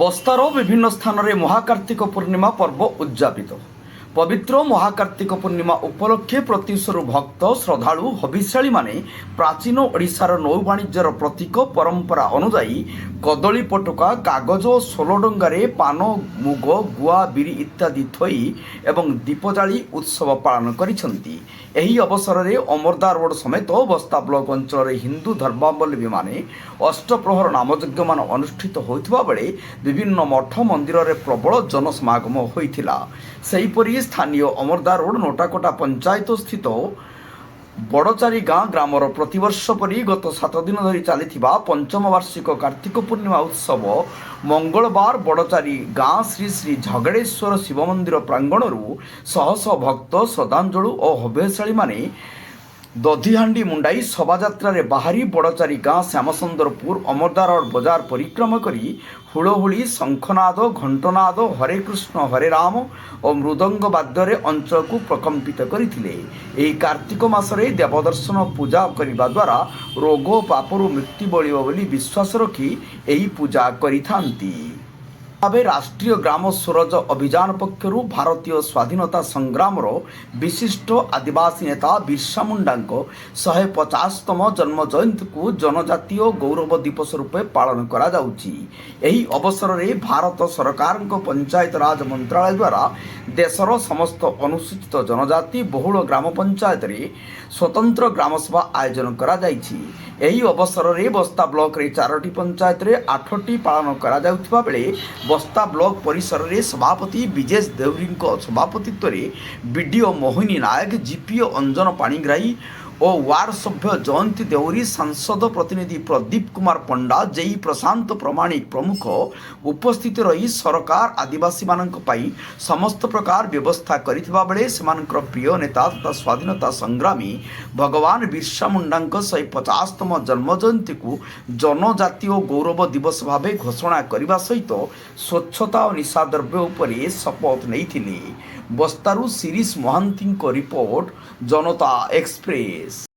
বস্তার বিভিন্ন স্থাନରେ মহাকার্তিক পূর্ণিমা পর্ব উদযাপিত। পবিত্র মহাকার্তিক পূর্ণিমা উপলক্ষে প্রত্যুষରୁ ভক্ত শ্রদ্ধাଳୁ হবিষ্যাଳୀମାନେ ପ୍ରାଚୀନ ଓଡ଼ିଶାର ନୌବାଣିଜ୍ୟର ପ୍ରତୀକ ପରମ୍ପରା ଅନୁଯାୟୀ କଦଳୀ ପଟୁକା କାଗଜ ଓ ସୋଲ ଡଙ୍ଗାରେ ପାନ ମୁଗ ଗୁଆ ବିରି ଇତ୍ୟାଦି ଥୋଇ ଏବଂ ଦୀପ ଜାଳି ଉତ୍ସବ ପାଳନ କରିଛନ୍ତି। ଏହି ଅବସରରେ ଅମରଦା ରୋଡ଼ ସମେତ ବସ୍ତା ବ୍ଲକ ଅଞ୍ଚଳରେ ହିନ୍ଦୁ ଧର୍ମାବଲମ୍ବୀମାନେ ଅଷ୍ଟପ୍ରହର ନାମଯଜ୍ଞମାନ ଅନୁଷ୍ଠିତ ହୋଇଥିବା ବେଳେ ବିଭିନ୍ନ ମଠ ମନ୍ଦିରରେ ପ୍ରବଳ ଜନସମାଗମ ହୋଇଥିଲା। ସେହିପରି ସ୍ଥାନୀୟ ଅମରଦା ରୋଡ଼ ନୋଟାକୋଟା ପଞ୍ଚାୟତ ସ୍ଥିତ ବଡ଼ଚାରି ଗାଁ ଗ୍ରାମର ପ୍ରତିବର୍ଷ ପରି ଗତ 7 ଦିନ ଧରି ଚାଲିଥିବା ପଞ୍ଚମ ବାର୍ଷିକ କାର୍ତ୍ତିକ ପୂର୍ଣ୍ଣିମା ଉତ୍ସବ ମଙ୍ଗଳବାର ବଡ଼ଚାରି ଗାଁ ଶ୍ରୀ ଶ୍ରୀ ଝଗଡ଼େଶ୍ୱର ଶିବ ମନ୍ଦିର ପ୍ରାଙ୍ଗଣରୁ ଶହ ଶହ ଭକ୍ତ ଶ୍ରଦ୍ଧାଞ୍ଜଳୁ ଓ ହବିଷ୍ୟାଳୀମାନେ ଦଧିହାଣ୍ଡି ମୁଣ୍ଡାଇ ଶୋଭାଯାତ୍ରାରେ ବାହାରି ବଡ଼ଚାରି ଗାଁ ଶ୍ୟାମସୁନ୍ଦରପୁର ଅମରଦା ରୋଡ଼ ବଜାର ପରିକ୍ରମା କରି ହୁଳହୁଳି ଶଙ୍ଖନାଦ ଘଣ୍ଟନାଦ ହରେ କୃଷ୍ଣ ହରେ ରାମ ଓ ମୃଦଙ୍ଗ ବାଦ୍ୟରେ ଅଞ୍ଚଳକୁ ପ୍ରକମ୍ପିତ କରିଥିଲେ। ଏହି କାର୍ତ୍ତିକ ମାସରେ ଦେବଦର୍ଶନ ପୂଜା କରିବା ଦ୍ୱାରା ରୋଗ ପାପରୁ ମୁକ୍ତି ମିଳିବ ବୋଲି ବିଶ୍ୱାସ ରଖି ଏହି ପୂଜା କରିଥାନ୍ତି। ଭାବେ ରାଷ୍ଟ୍ରୀୟ ଗ୍ରାମ ସ୍ୱରାଜ ଅଭିଯାନ ପକ୍ଷରୁ ଭାରତୀୟ ସ୍ୱାଧୀନତା ସଂଗ୍ରାମର ବିଶିଷ୍ଟ ଆଦିବାସୀ ନେତା ବିର୍ସା ମୁଣ୍ଡାଙ୍କ 150ତମ ଜନ୍ମ ଜୟନ୍ତୀକୁ ଜନଜାତୀୟ ଗୌରବ ଦିବସ ରୂପେ ପାଳନ କରାଯାଉଛି। ଏହି ଅବସରରେ ଭାରତ ସରକାରଙ୍କ ପଞ୍ଚାୟତ ରାଜ ମନ୍ତ୍ରାଳୟ ଦ୍ୱାରା ଦେଶର ସମସ୍ତ ଅନୁସୂଚିତ ଜନଜାତି ବହୁଳ ଗ୍ରାମ ପଞ୍ଚାୟତରେ ସ୍ୱତନ୍ତ୍ର ଗ୍ରାମସଭା ଆୟୋଜନ କରାଯାଇଛି। ଏହି ଅବସରରେ ବସ୍ତା ବ୍ଲକରେ 4ଟି ପଞ୍ଚାୟତରେ 8ଟି ପାଳନ କରାଯାଉଥିବା ବେଳେ ବସ୍ତା ବ୍ଲକ ପରିସରରେ ସଭାପତି ବିଜେଶ ଦେଉରୀଙ୍କ ସଭାପତିତ୍ୱରେ ବିଡିଓ ମୋହିନୀ ନାୟକ ଜିପିଓ ଅଞ୍ଜନ ପାଣିଗ୍ରାହୀ ଓ ୱାର୍ଡ ସଭ୍ୟ ଜୟନ୍ତୀ ଦେଉରୀ ସାଂସଦ ପ୍ରତିନିଧି ପ୍ରଦୀପ କୁମାର ପଣ୍ଡା ଜେଇ ପ୍ରଶାନ୍ତ ପ୍ରମାଣିକ ପ୍ରମୁଖ ଉପସ୍ଥିତ ରହି ସରକାର ଆଦିବାସୀମାନଙ୍କ ପାଇଁ ସମସ୍ତ ପ୍ରକାର ବ୍ୟବସ୍ଥା କରିଥିବା ବେଳେ ସେମାନଙ୍କର ପ୍ରିୟ ନେତା ତଥା ସ୍ୱାଧୀନତା ସଂଗ୍ରାମୀ ଭଗବାନ ବିର୍ସା ମୁଣ୍ଡାଙ୍କ 150ତମ ଜନ୍ମ ଜୟନ୍ତୀକୁ ଜନଜାତୀୟ ଗୌରବ ଦିବସ ଭାବେ ଘୋଷଣା କରିବା ସହିତ ସ୍ୱଚ୍ଛତା ଓ ନିଶାଦ୍ରବ୍ୟ ଉପରେ ଶପଥ ନେଇଥିଲେ। ବସ୍ତାରୁ ଶିରିଷ ମହାନ୍ତିଙ୍କ ରିପୋର୍ଟ, ଜନତା ଏକ୍ସପ୍ରେସ।